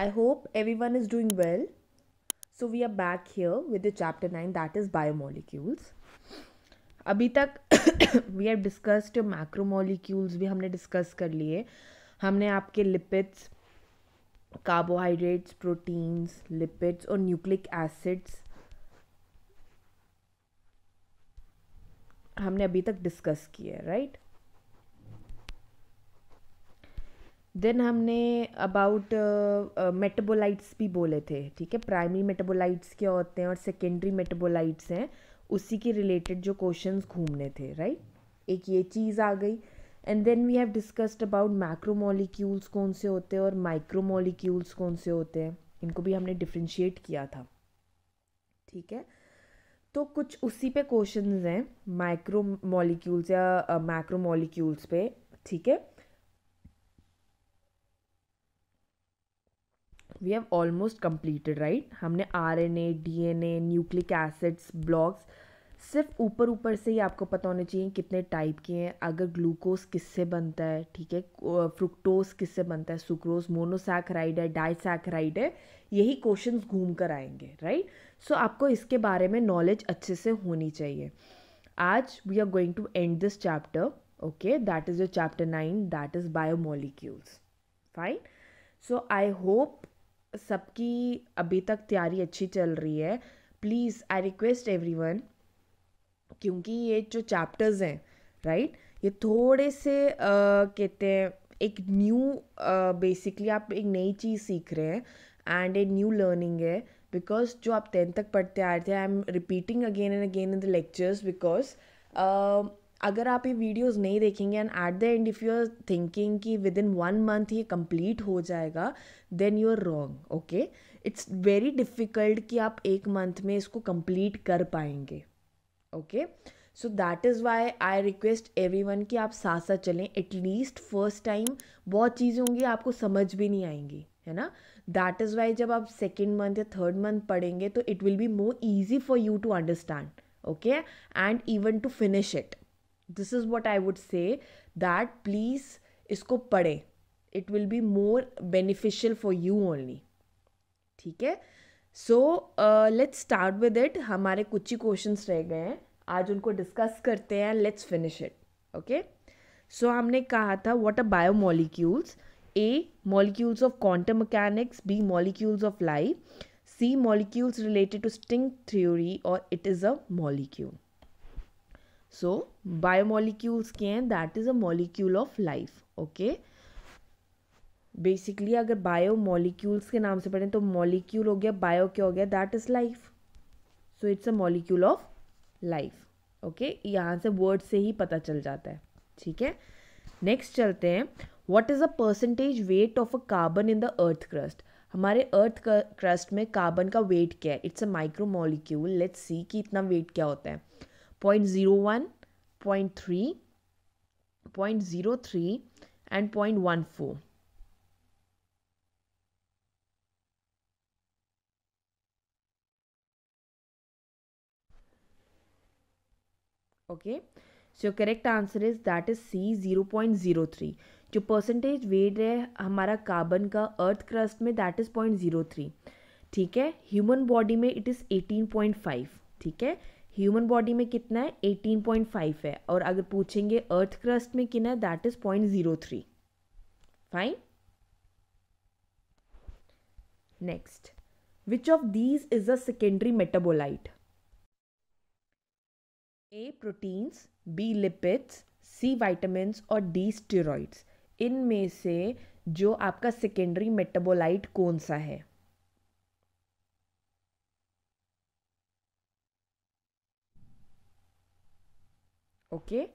I hope everyone is doing well. So we are back here with the chapter 9, that is biomolecules. अभी तक we have discussed macromolecules भी हमने discuss कर लिए. हमने आपके लिपिड्स, कार्बोहाइड्रेट्स, प्रोटीन्स, लिपिड्स और न्यूक्लिक एसिड्स हमने अभी तक डिस्कस किए, राइट. देन हमने अबाउट मेटाबोलाइट्स भी बोले थे, ठीक है. प्राइमरी मेटाबोलाइट्स क्या होते हैं और सेकेंडरी मेटाबोलाइट्स हैं, उसी के रिलेटेड जो क्वेश्चंस घूमने थे, राइट. एक ये चीज़ आ गई. And then we have discussed about macromolecules कौन से होते हैं और माइक्रोमोलिक्यूल्स कौन से होते हैं. इनको भी हमने डिफ्रेंशिएट किया था, ठीक है. तो कुछ उसी पे क्वेश्चंस हैं माइक्रोमोलिक्यूल्स या मैक्रोमोलिक्यूल्स पे, ठीक है. We have almost completed, right. हमने RNA, DNA, nucleic acids, blocks, सिर्फ ऊपर ऊपर से ही आपको पता होना चाहिए कितने टाइप के हैं. अगर ग्लूकोज किससे बनता है, ठीक है, फ्रुक्टोज किससे बनता है, सुक्रोज मोनोसैकेराइड है, डाइसैकेराइड है, यही क्वेश्चंस घूम कर आएंगे, राइट. सो आपको इसके बारे में नॉलेज अच्छे से होनी चाहिए. आज we are going to end this chapter, okay. That is your chapter 9, that is biomolecules. Fine. So I hope सबकी अभी तक तैयारी अच्छी चल रही है. प्लीज़ आई रिक्वेस्ट एवरीवन, क्योंकि ये जो चैप्टर्स हैं, राइट, ये थोड़े से कहते हैं एक न्यू, बेसिकली आप एक नई चीज़ सीख रहे हैं एंड ए न्यू लर्निंग है. बिकॉज जो आप 10th तक पढ़ते आ रहे थे, I am repeating again and again in the lectures. Because अगर आप ये वीडियोस नहीं देखेंगे and at the end if you are thinking कि विद इन 1 मंथ ये कंप्लीट हो जाएगा, then you are wrong, okay. It's very difficult कि आप 1 मंथ में इसको कंप्लीट कर पाएंगे, okay. So that is Y I request everyone कि आप साथ साथ चलें. एटलीस्ट फर्स्ट टाइम बहुत चीज़ें होंगी आपको समझ भी नहीं आएंगी, है ना. दैट इज़ वाई जब आप सेकेंड मंथ या थर्ड मंथ पढ़ेंगे तो it will be more easy for you to understand, okay, and even to finish it. This is what I would say, that please इसको पढ़ें. It will be more beneficial for you only, ठीक है. So let's start with it. हमारे कुछ ही questions रह गए हैं, आज उनको डिस्कस करते हैं. Let's finish it, okay. So हमने कहा था what are biomolecules. A, molecules of quantum mechanics. B, molecules of life. C, molecules related to string theory और it is a molecule. So biomolecules क्या हैं? That is a molecule of life, okay. Basically अगर biomolecules के नाम से पढ़ें तो molecule हो गया, बायो क्या हो गया, that is life. So it's a molecule of life, okay. यहाँ से वर्ड से ही पता चल जाता है, ठीक है. नेक्स्ट चलते हैं. What is a percentage weight of a carbon in the earth crust. हमारे अर्थ क्रस्ट में कार्बन का वेट क्या है? It's a micro molecule. Let's see कि इतना वेट क्या होता है. 0.01, 0.3, 0.03 and 0.14. Okay. So correct answer is that is C, 0.03. जो परसेंटेज वेट है हमारा कार्बन का अर्थ क्रस्ट में, दैट इज 0.03, ठीक है. ह्यूमन बॉडी में इट इज़ 18.5, ठीक है. ह्यूमन बॉडी में कितना है? 18.5 है. और अगर पूछेंगे अर्थ क्रस्ट में कितना है, that is 0.03. Fine. Next, which of these is a secondary metabolite. A, proteins. B, lipids. C, vitamins. और डी, स्टेरॉइड्स. इनमें से जो आपका सेकेंडरी मेटाबोलाइट कौन सा है? Okay.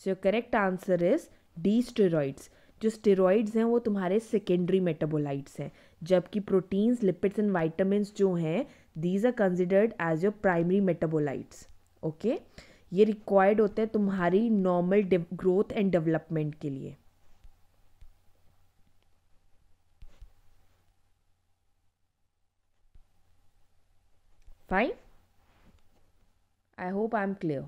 So correct answer is D, steroids. जो स्टेरॉइड्स हैं वो तुम्हारे सेकेंडरी मेटाबोलाइट्स हैं, जबकि प्रोटीन्स, लिपिड्स एंड विटामिन्स जो हैं, these are considered as your primary metabolites, okay. ये रिक्वायर्ड होते हैं तुम्हारी नॉर्मल ग्रोथ एंड डेवलपमेंट के लिए. Fine. I hope I am clear.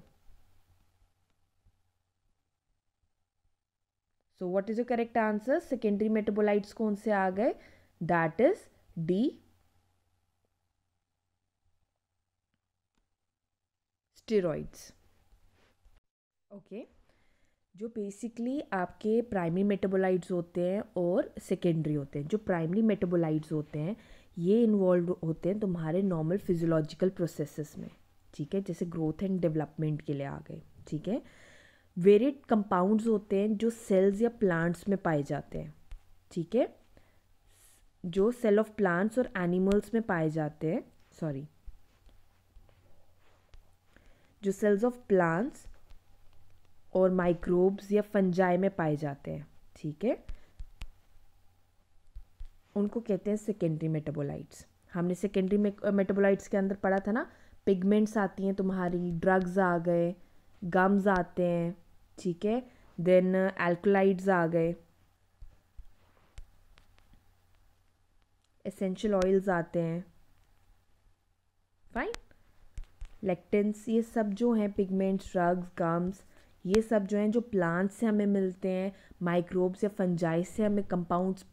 So what is the correct answer? Secondary metabolites कौन से आ गए? That is D steroids. Okay, जो बेसिकली आपके प्राइमरी मेटाबोलाइट्स होते हैं और सेकेंडरी होते हैं। जो प्राइमरी मेटाबोलाइट्स होते हैं ये इन्वॉल्व होते हैं तुम्हारे नॉर्मल फिजियोलॉजिकल प्रोसेसेस में, ठीक है, जैसे ग्रोथ एंड डेवलपमेंट के लिए आ गए, ठीक है। वेरिएड कंपाउंड्स होते हैं जो सेल्स या प्लांट्स में पाए जाते हैं, ठीक है, जो सेल ऑफ प्लांट्स और एनिमल्स में पाए जाते हैं, जो सेल्स ऑफ प्लांट्स और माइक्रोब्स या फंजाई में पाए जाते हैं, ठीक है, उनको कहते हैं सेकेंडरी मेटाबोलाइट्स। हमने सेकेंडरी मेटाबोलाइट्स के अंदर पढ़ा था ना, पिगमेंट्स आती हैं तुम्हारी, ड्रग्स आ गए, गम्स आते हैं, ठीक है, देन एल्कलाइड्स आ गए, एसेंशियल ऑयल्स आते हैं, फाइन, लेक्टेंस, ये सब जो हैं पिगमेंट्स, ड्रग्स, गम्स, ये सब जो हैं जो प्लांट्स से हमें मिलते हैं, माइक्रोब्स या फंजाई से हमें कंपाउंड्स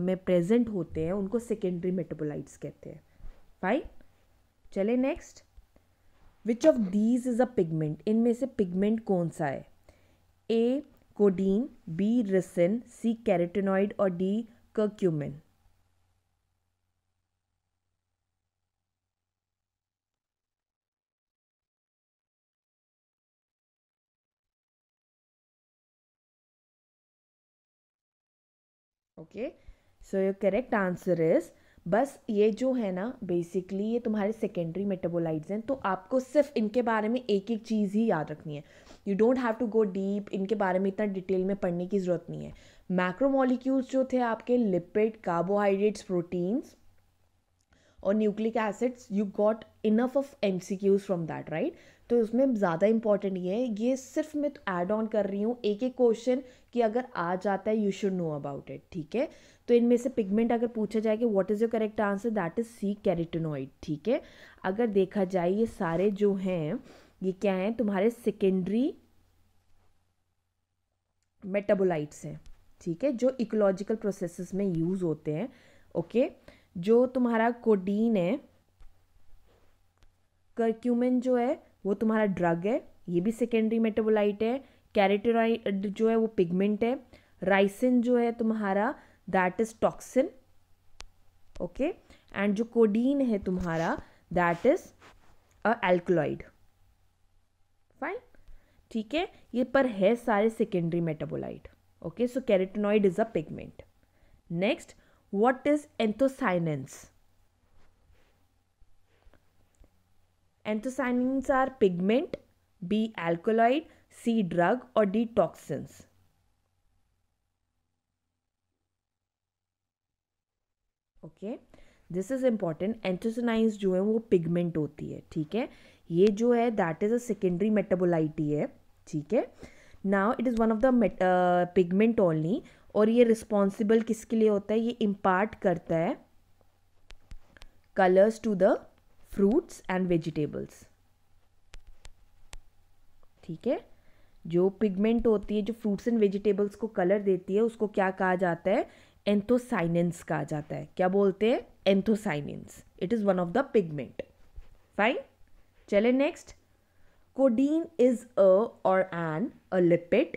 में प्रेजेंट होते हैं, उनको सेकेंडरी मेटाबोलाइट्स कहते हैं, फाइन। चले next, which of these is a pigment, इनमें से पिगमेंट कौन सा है? ए कोडीन, बी रिसिन, सी कैरोटीनॉइड और D curcumin. Okay, so your correct answer is, बस ये जो है ना बेसिकली ये तुम्हारे सेकेंडरी मेटाबोलाइट्स हैं, तो आपको सिर्फ इनके बारे में एक एक चीज़ ही याद रखनी है। You don't have to go deep, इनके बारे में इतना डिटेल में पढ़ने की ज़रूरत नहीं है। मैक्रोमोलिक्यूल्स जो थे आपके लिपिड, कार्बोहाइड्रेट्स, प्रोटीन्स और nucleic acids, you got enough of MCQs from that, right. तो उसमें ज़्यादा इंपॉर्टेंट ये सिर्फ मैं ऐड ऑन कर रही हूँ एक एक क्वेश्चन कि अगर आ जाता है you should know about it, ठीक है। तो इनमें से पिगमेंट अगर पूछा जाए कि what is your correct answer, that is C carotenoid, ठीक है। अगर देखा जाए ये सारे जो हैं ये क्या हैं, तुम्हारे सेकेंडरी मेटाबोलाइट्स हैं, ठीक है, जो इकोलॉजिकल प्रोसेसेस में यूज़ होते हैं। ओके, जो तुम्हारा कोडीन है, कर्क्यूमिन जो है वो तुम्हारा ड्रग है, ये भी सेकेंडरी मेटाबोलाइट है। कैरोटीनॉइड जो है वो पिगमेंट है। राइसिन जो है तुम्हारा that is toxin, okay, and जो कोडीन है तुम्हारा that is a alkaloid, fine, ठीक है। ये पर है सारे secondary metabolite, okay. So carotenoid is a pigment. Next, what is anthocyanins? Anthocyanins are pigment, B alkaloid, C drug or D toxins. Okay, this is important. Anthocyanins जो है वो pigment होती है, ठीक है। ये जो है that is a secondary metabolite ही है, ठीक है। Now it is one of the pigment only, और ये रिस्पॉन्सिबल किसके लिए होता है? ये इम्पार्ट करता है colours to the fruits and vegetables, ठीक है। जो पिगमेंट होती है जो फ्रूट्स एंड वेजिटेबल्स को कलर देती है उसको क्या कहा जाता है? एंथोसाइनेंस कहा जाता है। क्या बोलते हैं? Anthocyanins. It is one of the pigment, fine. चले नेक्स्ट, कोडीन इज अ और an A lipid,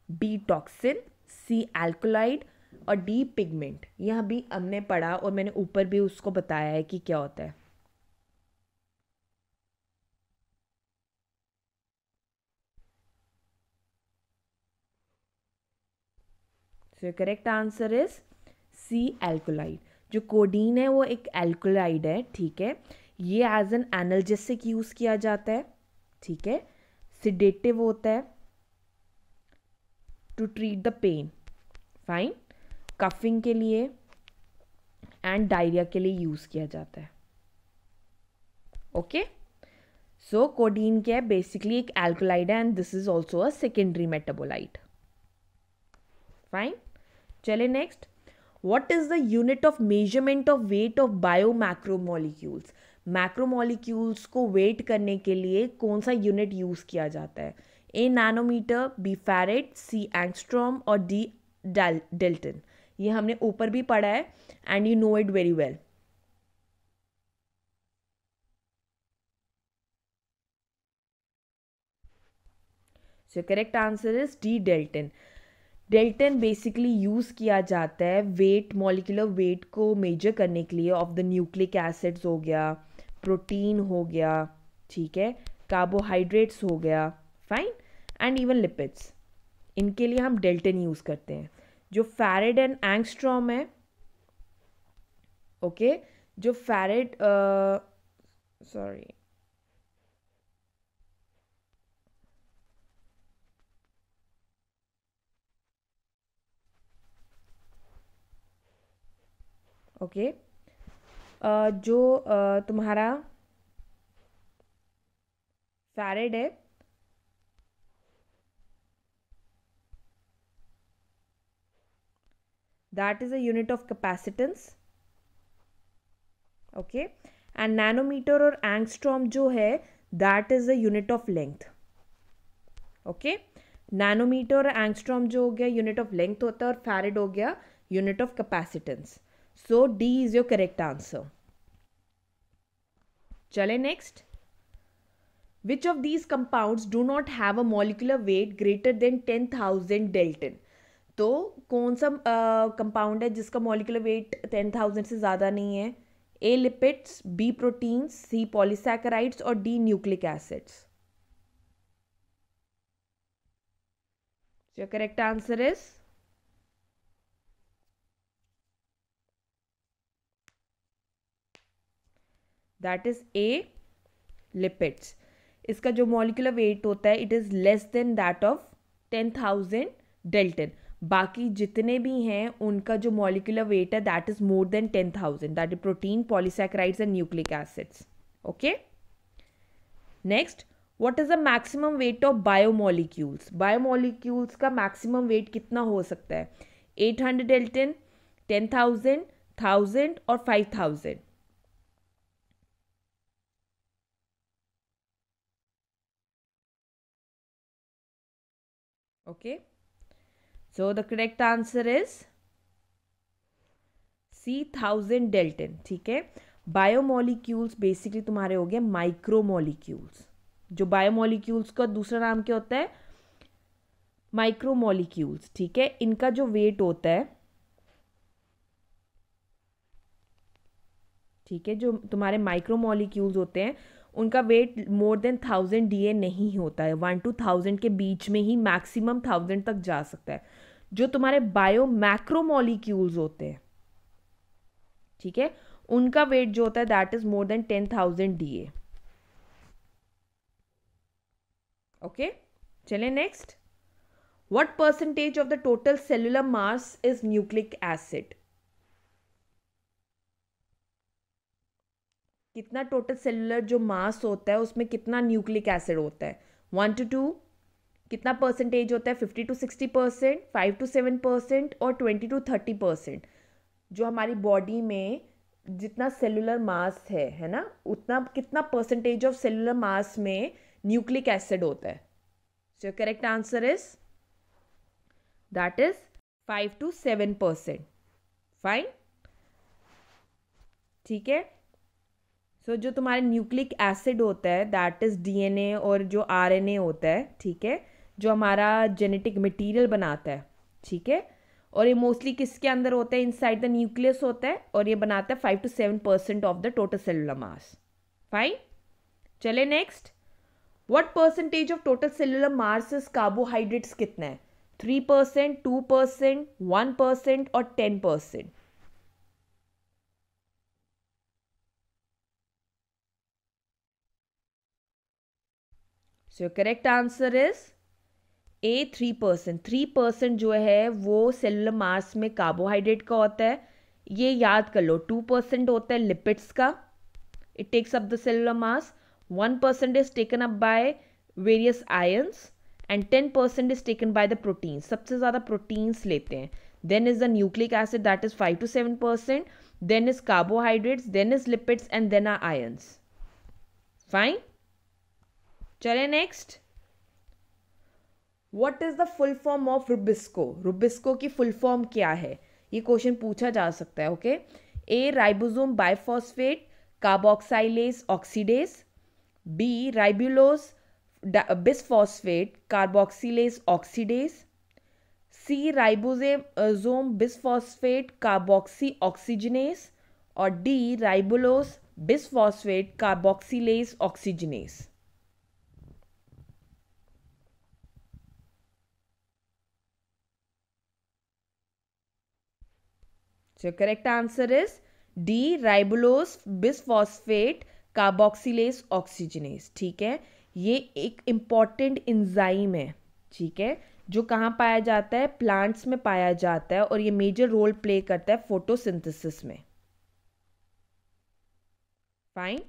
B toxin, C alkaloid और डी पिगमेंट। यह भी हमने पढ़ा और मैंने ऊपर भी उसको बताया है कि क्या होता है। So correct answer is C alkaloid. जो कोडीन है वो एक एल्कोलाइड है, ठीक है। ये एज एन एनाल्जेसिक यूज किया जाता है, ठीक है। सिडेटिव होता है to treat the pain, fine. Coughing के लिए एंड डायरिया के लिए यूज किया जाता है, ओके। सो कोडीन क्या है? बेसिकली एक एल्कोलाइड है and this is also a secondary metabolite, fine. चले next, what is the unit of measurement of weight of biomacromolecules? Macromolecules को वेट करने के लिए कौन सा यूनिट यूज किया जाता है? A nanometre, B farad, C angstrom और डी डेल्टन। ये हमने ऊपर भी पढ़ा है and you know it very well. So correct answer is D, dalton. Dalton basically use किया जाता है वेट, मॉलिक्यूलर वेट को मेजर करने के लिए ऑफ द न्यूक्लिक एसिड्स हो गया, प्रोटीन हो गया, ठीक है, कार्बोहाइड्रेट्स हो गया, फाइन, एंड इवन लिपिड्स. इनके लिए हम डेल्टन यूज़ करते हैं. जो फैरेड एंड एंगस्ट्रॉम है, ओके, जो फैरेड, सॉरी, ओके, जो तुम्हारा फैरेड है, that is a unit of capacitance, okay, and nanometer और angstrom जो है that is a unit of length, okay. Nanometre और एंगस्ट्रॉम जो हो गया यूनिट ऑफ लेंथ होता है और फैरेड हो गया unit of capacitance. So D is your correct answer. चले next. Which of these compounds do not have a molecular weight greater than 10,000 dalton. तो कौन सा कंपाउंड है जिसका मॉलिक्यूलर वेट 10,000 से ज़्यादा नहीं है? ए लिपिड्स, बी प्रोटीन्स, सी पॉलीसैकेराइड्स और D nucleic acids. Your correct answer is that is A, lipids. इसका जो मॉलिक्यूलर वेट होता है it is less than that of 10,000 dalton. बाकी जितने भी हैं उनका जो मॉलिक्यूलर वेट है that is more than 10,000. That is protein, polysaccharides and nucleic acids. Okay, next. What is the maximum weight of biomolecules? Biomolecules का maximum weight कितना हो सकता है? 800 डेल्टन, 10,000, 1,000 और 5,000. Okay. So the correct answer is C, 1,000 dalton. ठीक है. Biomolecules basically तुम्हारे हो गए माइक्रोमोलिक्यूल्स. जो बायोमोलिक्यूल्स का दूसरा नाम क्या होता है? माइक्रोमोलिक्यूल्स. ठीक है. इनका जो वेट होता है, ठीक है, जो तुम्हारे माइक्रोमोलिक्यूल्स होते हैं उनका वेट मोर देन 1,000 DA नहीं होता है. 1 to 1,000 के बीच में ही मैक्सिमम 1,000 तक जा सकता है. जो तुम्हारे बायो मैक्रोमोलिक्यूल्स होते हैं, ठीक है, उनका वेट जो होता है that is more than 10,000 DA. Okay, चले next. What percentage of the total cellular mass is nucleic acid? कितना टोटल सेलुलर जो मास होता है उसमें कितना न्यूक्लिक एसिड होता है? 1 to 2. कितना परसेंटेज होता है? 50 to 60%, 5 to 7% और 20 to 30%. जो हमारी बॉडी में जितना सेलुलर मास है ना, उतना कितना परसेंटेज ऑफ सेलुलर मास में न्यूक्लिक एसिड होता है? So correct answer is that is 5 to 7%. Fine, ठीक है. सो जो तुम्हारे न्यूक्लिक एसिड होता है दैट इज DNA और जो RNA होता है, ठीक है, जो हमारा जेनेटिक मटेरियल बनाता है, ठीक है, और ये मोस्टली किसके अंदर होता है? इनसाइड द न्यूक्लियस होता है और ये बनाता है 5 to 7% of the total cellular mass. Fine, चले next. What percentage of total cellular mass is carbohydrates? कितना है? 3%, 2%, 1% और 10%. So correct answer is A, 3%. 3% जो है वो सेलुलर मास में कार्बोहाइड्रेट का होता है. ये याद कर लो. 2% होता है लिपिड्स का, it takes up the cellular mass. 1% is taken up by various ions and 10% is taken by the proteins. सबसे ज़्यादा प्रोटीन्स लेते हैं. Then is the nucleic acid that is 5 to 7%. Then is carbohydrates, then is lipids and then are ions. Fine, चले next. What is the full form of RuBisCO? RuBisCO की full form क्या है? ये question पूछा जा सकता है. Okay, A ribosome biphosphate carboxylase oxidase, B ribulose bisphosphate carboxylase oxidase, C ribosome bisphosphate carboxy oxygenase, और D ribulose bisphosphate carboxylase oxygenase. So correct answer is D ribulose bisphosphate carboxylase oxygenase. ठीक है, ये एक important enzyme है, ठीक है, जो कहाँ पाया जाता है, प्लांट्स में पाया जाता है, और ये मेजर रोल प्ले करता है फोटोसिंथेसिस में। फाइन।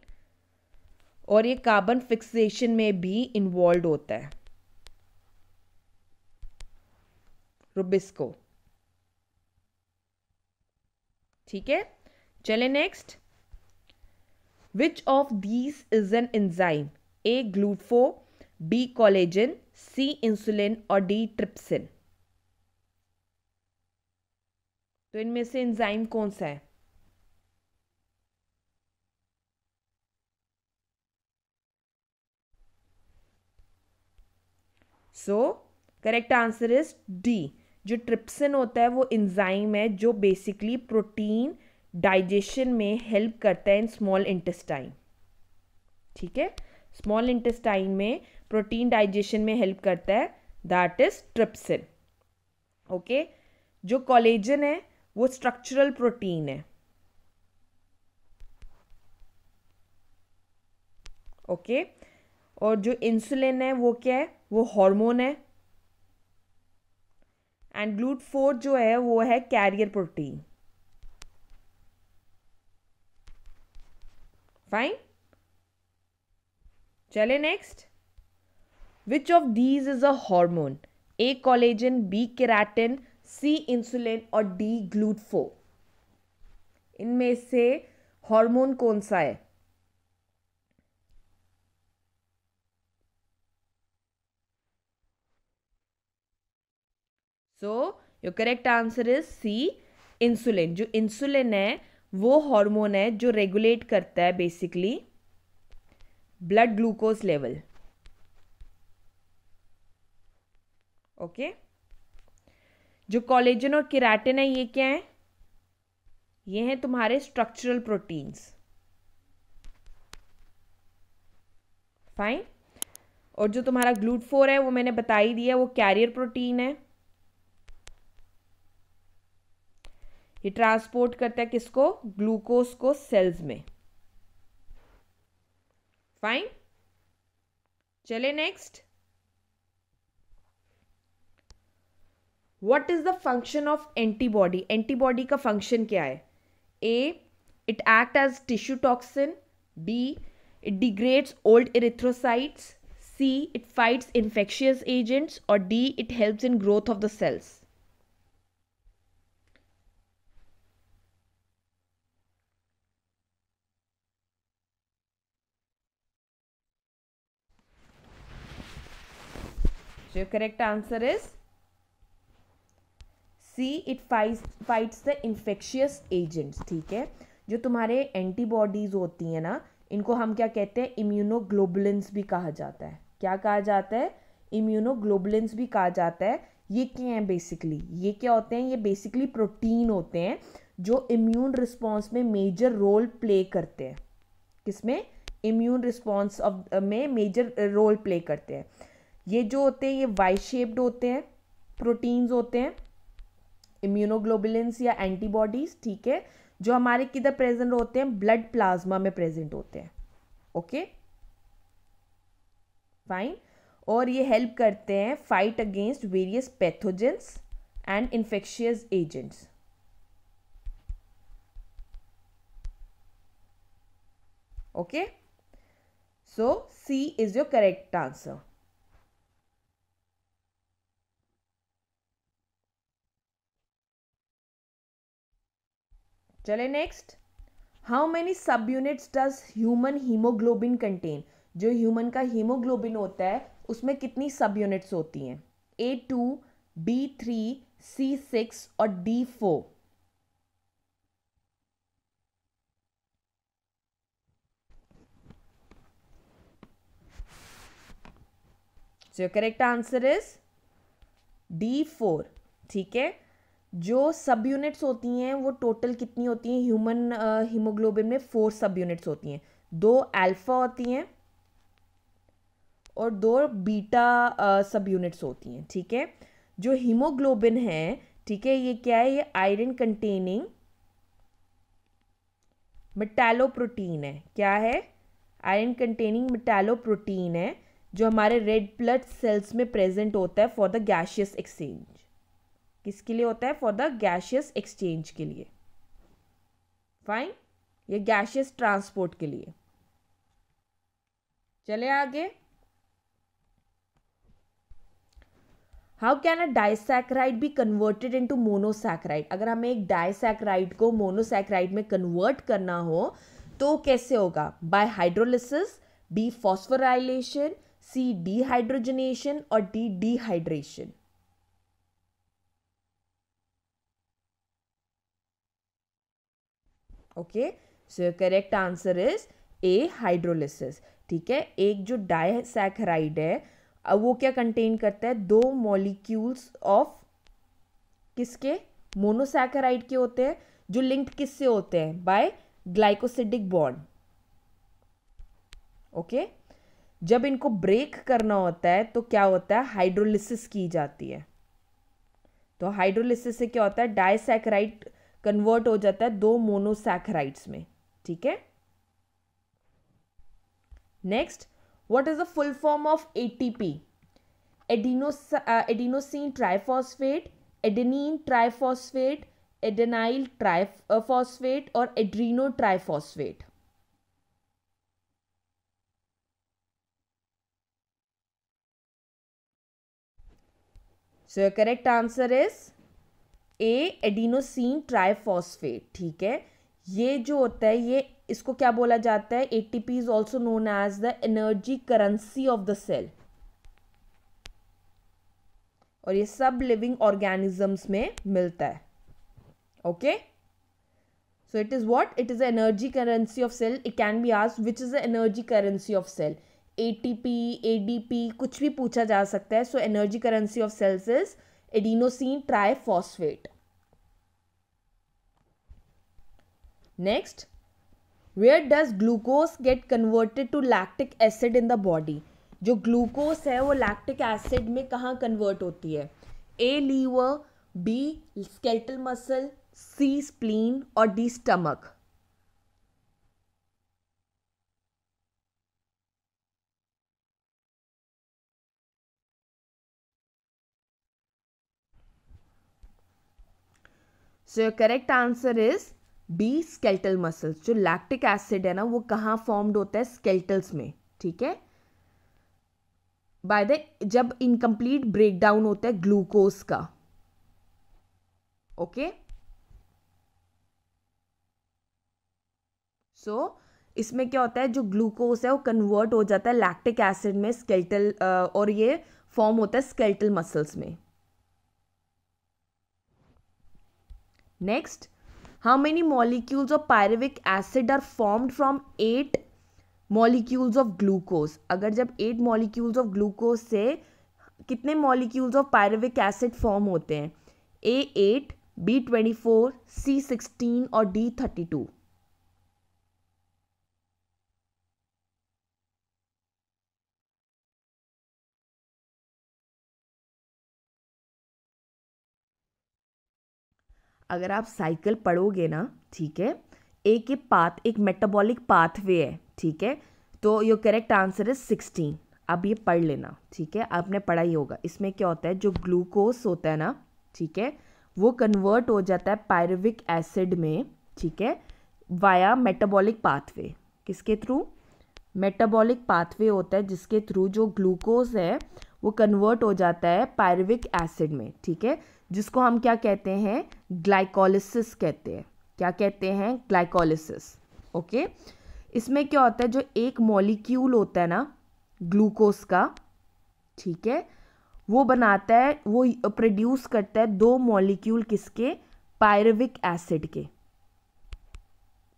और ये कार्बन फिक्सेशन में भी इन्वॉल्व होता है, रुबिस्को। ठीक है, चले next. Which of these is an enzyme? A ग्लूटफो, बी कोलेजन, सी इंसुलिन और डी ट्रिप्सिन। तो इनमें से एंजाइम कौन सा है? So correct answer is D. जो ट्रिप्सिन होता है वो एंजाइम है जो बेसिकली प्रोटीन डाइजेशन में हेल्प करता है इन स्मॉल इंटेस्टाइन। ठीक है, स्मॉल इंटेस्टाइन में प्रोटीन डाइजेशन में हेल्प करता है, दैट इज ट्रिप्सिन। ओके, जो कोलेजन है वो स्ट्रक्चरल प्रोटीन है। ओके, और जो इंसुलिन है वो क्या है? वो हार्मोन है। एंड ग्लूट4 जो है वो है कैरियर प्रोटीन। फाइन, चले next. Which of these is a hormone? A collagen, B keratin, C insulin और डी ग्लूट4। इनमें से हार्मोन कौन सा है? So your correct answer is C insulin. जो इंसुलिन है वो हार्मोन है जो रेगुलेट करता है basically blood glucose level. Okay, जो कोलेजन और केराटिन है ये क्या है? ये हैं तुम्हारे स्ट्रक्चरल प्रोटीन्स। फाइन, और जो तुम्हारा ग्लूट4 है वो मैंने बता ही दिया, वो कैरियर प्रोटीन है। ये ट्रांसपोर्ट करता है किसको? ग्लूकोज को सेल्स में। फाइन, चले next. What is the function of antibody? Antibody का फंक्शन क्या है? A, it act as tissue toxin, B, it degrades old erythrocytes, C, it fights infectious agents और D, it helps in growth of the cells. So your correct answer is C, it fights the infectious agents। ठीक है, जो तुम्हारे antibodies होती हैं ना, इनको हम क्या कहते हैं? इम्यूनोग्लोबुलिन्स भी कहा जाता है। क्या कहा जाता है? इम्यूनोग्लोबुलिन्स भी कहा जाता है। ये क्या है बेसिकली? ये क्या होते हैं? ये बेसिकली प्रोटीन होते हैं जो इम्यून रिस्पॉन्स में मेजर रोल प्ले करते हैं। किसमें? इम्यून रिस्पॉन्स में मेजर रोल प्ले करते हैं। ये जो होते हैं ये वाई शेप्ड होते हैं, प्रोटीन्स होते हैं, इम्यूनोग्लोबुलिन्स या एंटीबॉडीज। ठीक है, जो हमारे किधर प्रेजेंट होते हैं? ब्लड प्लाज्मा में प्रेजेंट होते हैं। ओके, फाइन, और ये हेल्प करते हैं fight against various pathogens and infectious agents. Okay, so C is your correct answer. चले next. How many sub units does human haemoglobin contain? जो ह्यूमन का हीमोग्लोबिन होता है उसमें कितनी सब यूनिट्स होती हैं? A2, B3, C6 और D4। So correct answer is D4. ठीक है, जो सब यूनिट्स होती हैं वो टोटल कितनी होती हैं ह्यूमन हीमोग्लोबिन में? 4 सब यूनिट्स होती हैं, 2 अल्फा होती हैं और 2 बीटा सब यूनिट्स होती हैं. ठीक है, जो हीमोग्लोबिन है, ठीक है, ये क्या है? ये आयरन कंटेनिंग मेटालोप्रोटीन है. क्या है? आयरन कंटेनिंग मेटालोप्रोटीन है, जो हमारे रेड ब्लड सेल्स में प्रेजेंट होता है फॉर द गैशियस एक्सचेंज. किसके लिए होता है? फॉर द गैशियस एक्सचेंज के लिए. फाइन, ये गैशियस ट्रांसपोर्ट के लिए. चले आगे. How can a disaccharide be converted into monosaccharide? अगर हमें एक डाइसैक्राइड को मोनोसैक्राइड में कन्वर्ट करना हो तो कैसे होगा? By hydrolysis, B phosphorylation, C dehydrogenation और D dehydration. Okay, so correct answer is A, hydrolysis. ठीक है, एक जो डाइसैक्राइड है वो क्या कंटेन करता है? 2 मॉलिक्यूल्स ऑफ किसके? मोनोसैकेराइड के होते हैं, जो लिंक्ड किससे होते हैं? Bye glycosidic bond. ओके, जब इनको ब्रेक करना होता है तो क्या होता है? हाइड्रोलिसिस की जाती है. तो हाइड्रोलिसिस से क्या होता है? डाइसैकेराइड कन्वर्ट हो जाता है 2 मोनोसैकेराइड्स में. ठीक है, next, what is the full form of ATP? Adenosine triphosphate, adenine triphosphate, adenyl triphosphate और adrenotriphosphate. So your correct answer is A, adenosine triphosphate. ठीक है, ये जो होता है ये इसको क्या बोला जाता है? ATP is also known as the energy currency of the cell. और ये सब लिविंग ऑर्गेनिजम्स में मिलता है. Okay, so it is what? It is the energy currency of cell. It can be asked which is the energy currency of cell. ATP, ADP कुछ भी पूछा जा सकता है. So energy currency of cells is adenosine triphosphate. Next, where does glucose get converted to lactic acid in the body? जो glucose है वो lactic acid में कहाँ कन्वर्ट होती है? A, liver, B, skeletal muscle, C, spleen और D, stomach. So your correct answer is B, skeletal muscles. जो lactic acid है ना वो कहाँ फॉर्म्ड होता है? स्केलेटल्स में. ठीक है, बाय द जब इनकम्प्लीट ब्रेकडाउन होता है ग्लूकोज का. ओके, सो इसमें क्या होता है? जो ग्लूकोज है वो कन्वर्ट हो जाता है लैक्टिक एसिड में स्केलेटल और ये फॉर्म होता है स्केलेटल मसल्स में. Next, how many molecules of pyruvic acid are formed from 8 molecules of glucose? अगर जब 8 molecules of glucose से कितने molecules of pyruvic acid form होते हैं? A8, B24, C16 और D32. अगर आप साइकिल पढ़ोगे ना, ठीक है, एक मेटाबॉलिक पाथवे है. ठीक है, तो योर करेक्ट आंसर इज 16. अब ये पढ़ लेना. ठीक है, आपने पढ़ा ही होगा. इसमें क्या होता है? जो ग्लूकोज होता है ना, ठीक है, वो कन्वर्ट हो जाता है पायरुविक एसिड में. ठीक है, वाया मेटाबॉलिक पाथवे. किसके थ्रू? मेटाबॉलिक पाथवे होता है जिसके थ्रू जो ग्लूकोज है वो कन्वर्ट हो जाता है पायरुविक एसिड में. ठीक है, जिसको हम क्या कहते हैं? ग्लाइकोलिसिस कहते हैं. क्या कहते हैं? ग्लाइकोलिसिस. ओके, इसमें क्या होता है? जो एक मॉलिक्यूल होता है ना ग्लूकोज का, ठीक है, वो बनाता है, वो प्रोड्यूस करता है 2 मॉलिक्यूल किसके? पायरुविक एसिड के.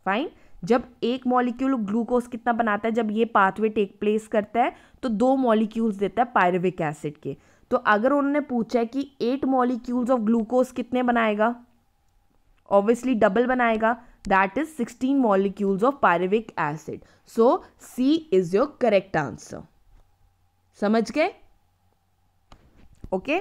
फाइन, जब एक मॉलिक्यूल ग्लूकोज कितना बनाता है, जब ये पाथवे टेक प्लेस करता है तो 2 मॉलिक्यूल्स देता है पायरुविक एसिड के। तो अगर उन्होंने पूछा है कि 8 मॉलिक्यूल्स ऑफ ग्लूकोज कितने बनाएगा, ऑब्वियसली डबल बनाएगा, that is 16 molecules of pyruvic acid. So C is your correct answer. समझ गए? Okay,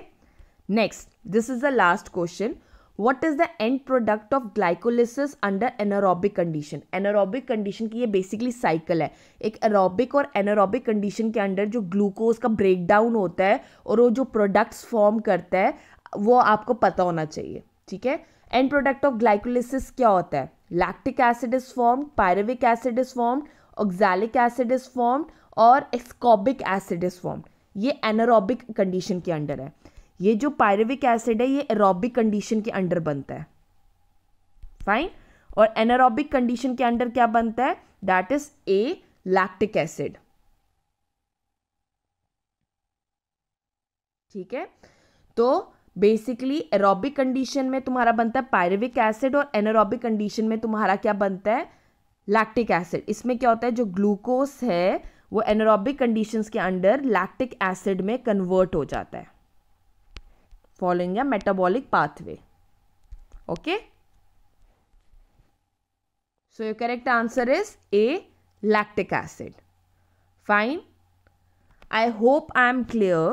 next, this is the last question. What is the end product of glycolysis under anaerobic condition? Anaerobic condition की ये basically cycle है। एक aerobic और anaerobic condition के अंदर जो ग्लूकोज का ब्रेक डाउन होता है और वो जो प्रोडक्ट्स फॉर्म करता है वो आपको पता होना चाहिए, ठीक है। एंड प्रोडक्ट ऑफ ग्लाइकोलिसिस क्या होता है? Lactic acid is formed, pyruvic acid is formed, oxalic acid is formed और एस्कॉर्बिक एसिड इज फॉर्म्ड। ये एनारोबिक कंडीशन के अंडर है। ये जो पायरुविक एसिड है ये एरोबिक कंडीशन के अंडर बनता है, फाइन। और एनारोबिक कंडीशन के अंडर क्या बनता है? That is a lactic acid, ठीक है। तो बेसिकली एरोबिक कंडीशन में तुम्हारा बनता है पायरुविक एसिड और एनारोबिक कंडीशन में तुम्हारा क्या बनता है? Lactic acid. इसमें क्या होता है, जो ग्लूकोज है वो एनारोबिक कंडीशंस के अंडर लैक्टिक एसिड में कन्वर्ट हो जाता है following a metabolic pathway. Okay, so your correct answer is A, lactic acid. Fine, I hope I am clear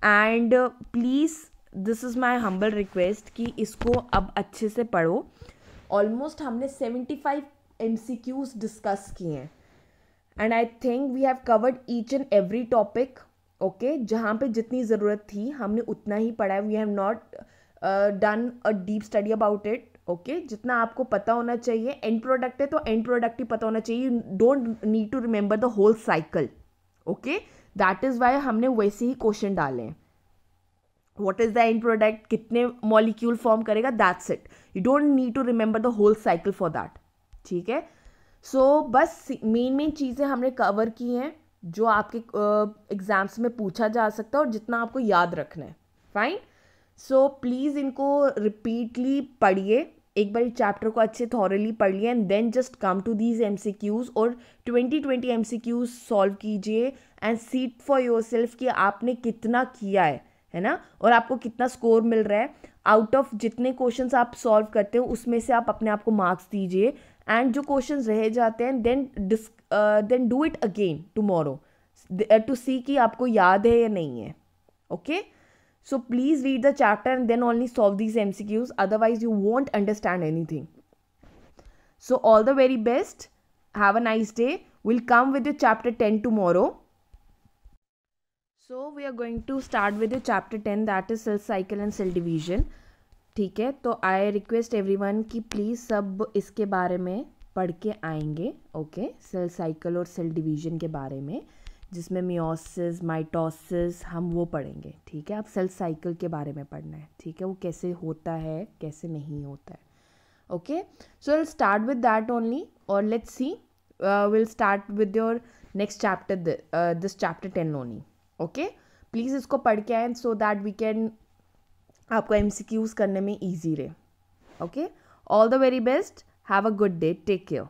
and please this is my humble request कि इसको अब अच्छे से पढ़ो। ऑलमोस्ट हमने 75 MCQs डिस्कस किए हैं and I think we have covered each and every topic. Okay, जहाँ पे जितनी ज़रूरत थी हमने उतना ही पढ़ा है। We have not done a deep study about it. Okay, जितना आपको पता होना चाहिए, एंड प्रोडक्ट है तो एंड प्रोडक्ट ही पता होना चाहिए। You don't need to remember the whole cycle. Okay, that is why हमने वैसे ही क्वेश्चन डाले हैं। What is the end product, कितने मॉलिक्यूल फॉर्म करेगा, that's it. You don't need to remember the whole cycle for that, ठीक है। सो बस मेन चीज़ें हमने कवर की हैं जो आपके एग्जाम्स में पूछा जा सकता है और जितना आपको याद रखना है, फाइन। सो प्लीज़ इनको रिपीटली पढ़िए, एक बार चैप्टर को अच्छे थॉरली पढ़ लिया and then just come to these MCQs और 20 MCQs सॉल्व कीजिए एंड सीट फॉर योरसेल्फ कि आपने कितना किया है ना, और आपको कितना स्कोर मिल रहा है। आउट ऑफ जितने क्वेश्चंस आप सॉल्व करते हो उसमें से आप अपने आप को मार्क्स दीजिए एंड जो क्वेश्चंस रह जाते हैं then do it again tomorrow to see कि आपको याद है या नहीं है। Okay, so please read the chapter and then only solve these MCQs, otherwise you won't understand anything. So all the very best, have a nice day. Will come with chapter 10 tomorrow. So we are going to start with the chapter 10 that is cell cycle and cell division. ठीक है, तो I request everyone कि please सब इसके बारे में पढ़ के आएंगे। ओके, सेल साइकिल और सेल डिवीजन के बारे में, जिसमें मियोसिस, माइटोसिस, हम वो पढ़ेंगे, ठीक है। अब सेल साइकिल के बारे में पढ़ना है, ठीक है, वो कैसे होता है कैसे नहीं होता है। Okay, so will start with that only और let's see, will start with your next chapter, this chapter 10 only. Okay, please इसको पढ़ के आए सो दैट वी कैन आपको MCQs करने में ईजी रहे। Okay, all the very best, have a good day, take care.